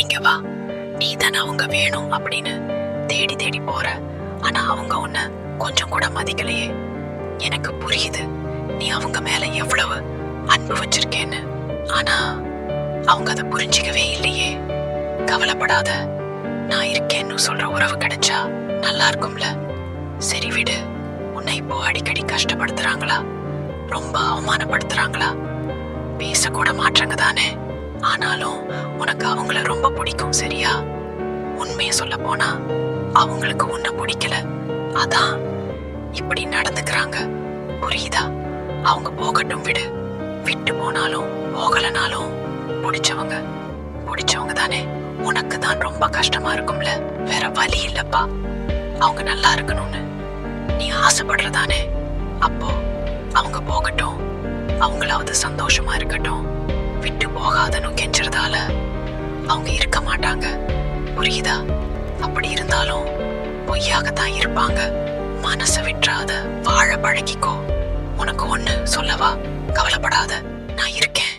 இங்க வா, நீ தானே அவங்க வேணும் அப்படின்னு தேடி தேடி போற. ஆனா அவங்க உன்னை கொஞ்சம் கூட மதிக்கலையே. எனக்கு புரியுது நீ அவங்க மேல எவ்வளவு அன்பு வச்சிருக்கேன்னு. ஆனா அவங்க அதை புரிஞ்சிக்கவே இல்லையே. கவலைப்படாத, நான் இருக்கேன்னு சொல்ற உறவு கிடைச்சா நல்லா இருக்கும்ல. சரி விடு. உன்னை இப்போ அடிக்கடி கஷ்டப்படுத்துறாங்களா? ரொம்ப அவமானப்படுத்துறாங்களா? பேசக்கூட மாட்டாங்க தானே. ஆனாலும் உனக்கு அவங்கள ரொம்ப பிடிக்கும், சரியா? உண்மையை சொல்ல போனா அவங்களுக்கு உன்னை பிடிக்கல, அதான் இப்படி நடந்துக்கிறாங்க. புரியுதா? அவங்க போகட்டும், விடு. விட்டு போனாலும் போகலனாலும் பிடிச்சவங்க பிடிச்சவங்க தானே. உனக்கு தான் ரொம்ப கஷ்டமா இருக்கும்ல. வேற வழி இல்லப்பா. அவங்க நல்லா இருக்கணும்னு நீ ஆசைப்படுறதானே. அப்போ அவங்க போகட்டும், அவங்களாவது சந்தோஷமா இருக்கட்டும். விட்டு போகாதன்னு கெஞ்சறதால அவங்க இருக்க மாட்டாங்க, புரியுதா? அப்படி இருந்தாலும் பொய்யாகத்தான் இருப்பாங்க. மனசை விட்டுறாத, வாழ பழகிக்கோ. உனக்கு ஒண்ணு சொல்லவா? கவலைப்படாத, நான் இருக்கேன்.